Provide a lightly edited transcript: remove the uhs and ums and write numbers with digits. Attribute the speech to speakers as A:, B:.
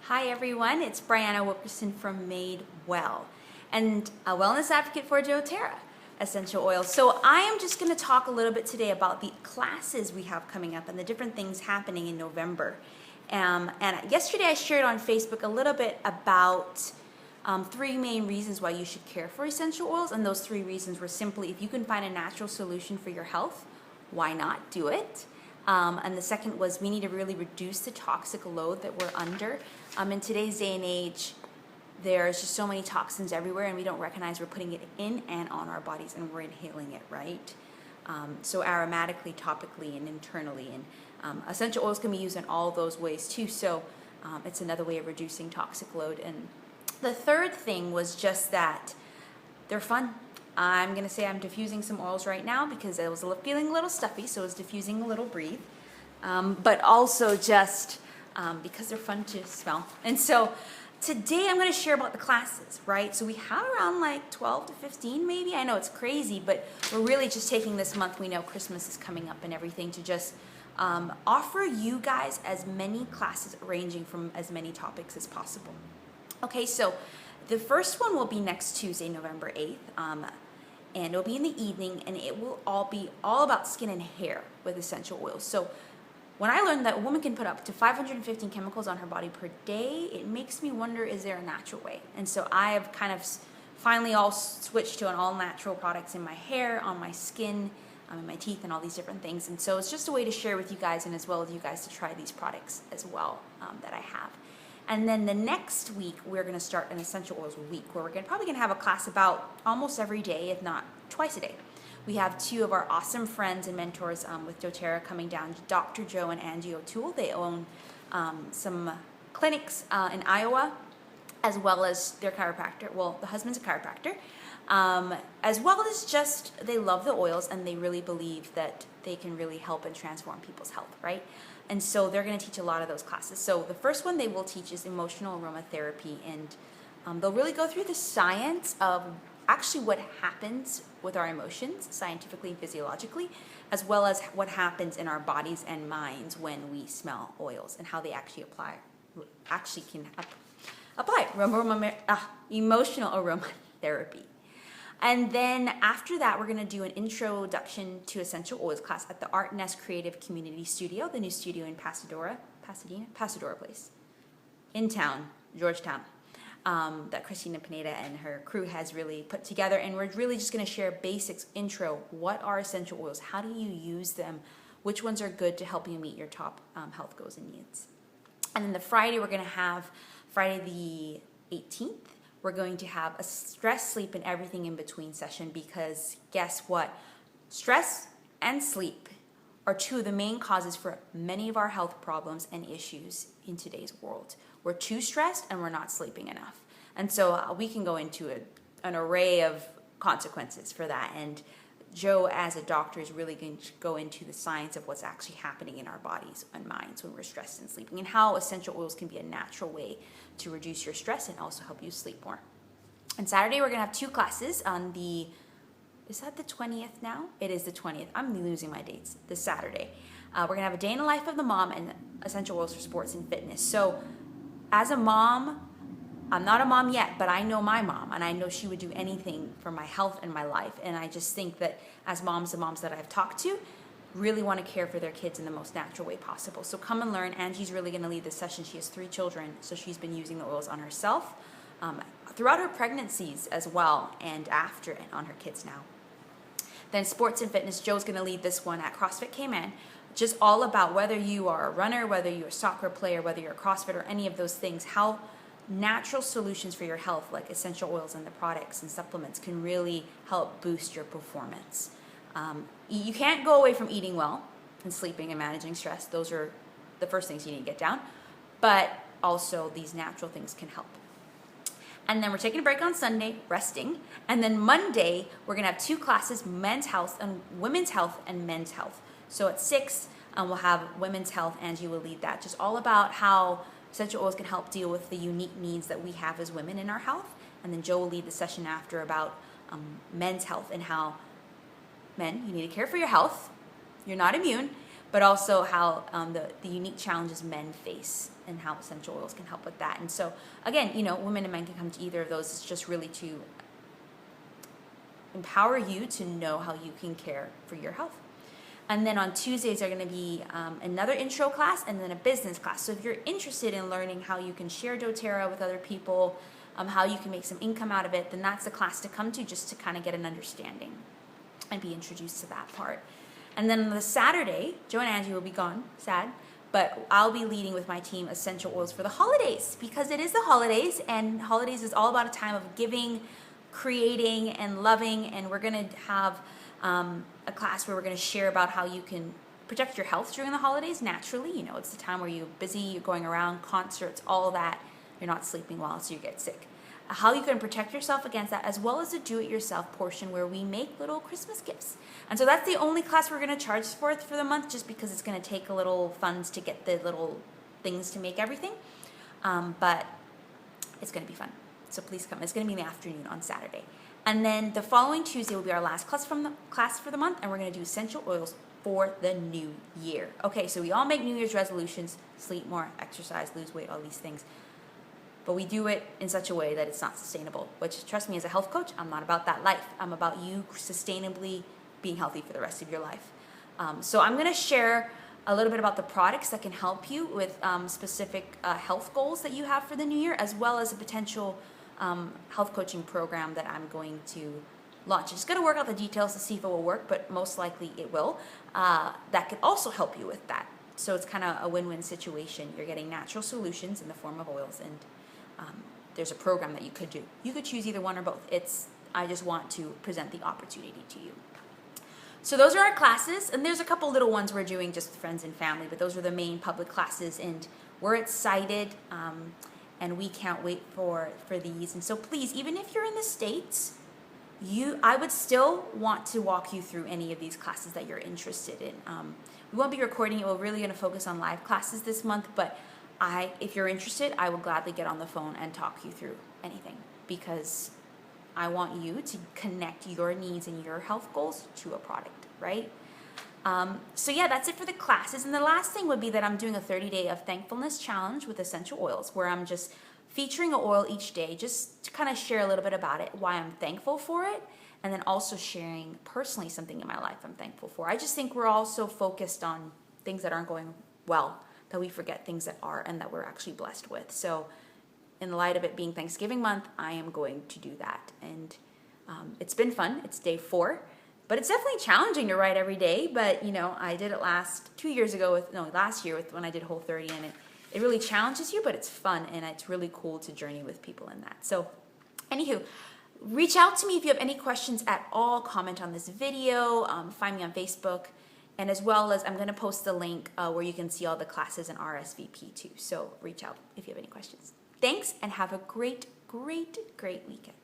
A: Hi everyone, it's Brianna Wilkerson from Made Well and a wellness advocate for doTERRA essential oils. So I am just going to talk a little bit today about the classes we have coming up and the different things happening in November. And yesterday I shared on Facebook a little bit about three main reasons why you should care for essential oils, and those three reasons were simply if you can find a natural solution for your health, why not do it? And the second was we need to really reduce the toxic load that we're under. In today's day and age, there's just so many toxins everywhere, and we don't recognize we're putting it in and on our bodies, and we're inhaling it, right? So aromatically, topically, and internally. And essential oils can be used in all those ways too. So it's another way of reducing toxic load. And the third thing was just that they're fun. I'm going to say I'm diffusing some oils right now because I was feeling a little stuffy, so I was diffusing a little breathe. But also just because they're fun to smell. And so today I'm going to share about the classes, right? So we have around like 12 to 15 maybe. I know it's crazy, but we're really just taking this month. We know Christmas is coming up and everything to just offer you guys as many classes ranging from as many topics as possible. Okay, so the first one will be next Tuesday, November 8th. And it'll be in the evening, and it will all be all about skin and hair with essential oils. So when I learned that a woman can put up to 515 chemicals on her body per day, it makes me wonder, is there a natural way? And so I have kind of finally all switched to an all natural products in my hair, on my skin, in my teeth, and all these different things. And so it's just a way to share with you guys, and as well as you guys to try these products as well that I have. And then the next week, we're going to start an essential oils week where we're probably going to have a class about almost every day, if not twice a day. We have two of our awesome friends and mentors with doTERRA coming down, Dr. Joe and Angie O'Toole. They own some clinics in Iowa, as well as their chiropractor. Well, the husband's a chiropractor. As well as just they love the oils, and they really believe that they can really help and transform people's health, right? And so they're going to teach a lot of those classes. So the first one they will teach is emotional aromatherapy, and they'll really go through the science of actually what happens with our emotions, scientifically and physiologically, as well as what happens in our bodies and minds when we smell oils and how they actually can apply emotional aromatherapy. And then after that, we're going to do an introduction to essential oils class at the Art Nest Creative Community Studio, the new studio in Pasadena Place, in town, Georgetown, that Christina Pineda and her crew has really put together. And we're really just going to share basics, intro, what are essential oils, how do you use them, which ones are good to help you meet your top health goals and needs. And then the Friday, we're going to have Friday the 18th. We're going to have a stress, sleep, and everything in between session, because guess what? Stress and sleep are two of the main causes for many of our health problems and issues in today's world. We're too stressed and we're not sleeping enough. And so we can go into an array of consequences for that. And Joe, as a doctor, is really going to go into the science of what's actually happening in our bodies and minds when we're stressed and sleeping, and how essential oils can be a natural way to reduce your stress and also help you sleep more. And Saturday, we're going to have two classes on is that the 20th now? It is the 20th. I'm losing my dates. This Saturday. We're going to have a day in the life of the mom and essential oils for sports and fitness. So as a mom, I'm not a mom yet, but I know my mom, and I know she would do anything for my health and my life. And I just think that as moms, the moms that I've talked to really want to care for their kids in the most natural way possible. So come and learn. Angie's really going to lead this session. She has 3 children, so she's been using the oils on herself throughout her pregnancies as well, and after, and on her kids now. Then sports and fitness, Joe's going to lead this one at Grand Cayman. Just all about whether you are a runner, whether you're a soccer player, whether you're a CrossFit, or any of those things, how natural solutions for your health, like essential oils and the products and supplements, can really help boost your performance. You can't go away from eating well and sleeping and managing stress. Those are the first things you need to get down. But also these natural things can help. And then we're taking a break on Sunday, resting. And then Monday, we're going to have 2 classes, men's health and women's health and men's health. So at 6, we'll have women's health. Angie will lead that. Just all about how essential oils can help deal with the unique needs that we have as women in our health. And then Joe will lead the session after about men's health, and how men, you need to care for your health. You're not immune, but also how the unique challenges men face and how essential oils can help with that. And so again, women and men can come to either of those. It's just really to empower you to know how you can care for your health. And then on Tuesdays are going to be another intro class and then a business class. So if you're interested in learning how you can share doTERRA with other people, how you can make some income out of it, then that's the class to come to, just to kind of get an understanding and be introduced to that part. And then on the Saturday, Joe and Angie will be gone, sad, but I'll be leading with my team essential oils for the holidays, because it is the holidays, and holidays is all about a time of giving, creating, and loving. And we're going to have a class where we're going to share about how you can protect your health during the holidays naturally. It's the time where you're busy, you're going around, concerts, all that. You're not sleeping well, so you get sick. How you can protect yourself against that, as well as a do-it-yourself portion where we make little Christmas gifts. And so that's the only class we're going to charge for the month, just because it's going to take a little funds to get the little things to make everything. But it's going to be fun. So please come. It's going to be in the afternoon on Saturday. And then the following Tuesday will be our last class for the month, and we're going to do essential oils for the new year. Okay, so we all make New Year's resolutions: sleep more, exercise, lose weight, all these things. But we do it in such a way that it's not sustainable, which, trust me, as a health coach, I'm not about that life. I'm about you sustainably being healthy for the rest of your life. So I'm going to share a little bit about the products that can help you with specific health goals that you have for the new year, as well as a potential health coaching program that I'm going to launch. I just got to work out the details to see if it will work, but most likely it will. That could also help you with that. So it's kind of a win-win situation. You're getting natural solutions in the form of oils, and there's a program that you could do. You could choose either one or both. I just want to present the opportunity to you. So those are our classes, and there's a couple little ones we're doing just with friends and family, but those are the main public classes, and we're excited, and we can't wait for these. And so please, even if you're in the States, I would still want to walk you through any of these classes that you're interested in. We won't be recording it. We're really going to focus on live classes this month, but if you're interested, I will gladly get on the phone and talk you through anything, because I want you to connect your needs and your health goals to a product, right? So yeah, that's it for the classes. And the last thing would be that I'm doing a 30-day of thankfulness challenge with essential oils, where I'm just featuring an oil each day, just to kind of share a little bit about it, why I'm thankful for it, and then also sharing personally something in my life I'm thankful for. I just think we're all so focused on things that aren't going well that we forget things that are and that we're actually blessed with. So in the light of it being Thanksgiving month, I am going to do that. And it's been fun. It's day 4, but it's definitely challenging to write every day. But I did it last year when I did Whole 30, and it really challenges you, but it's fun, and it's really cool to journey with people in that. So anywho, reach out to me if you have any questions at all. Comment on this video, find me on Facebook, and as well as I'm going to post the link where you can see all the classes and RSVP too. So reach out if you have any questions. Thanks, and have a great, great, great weekend.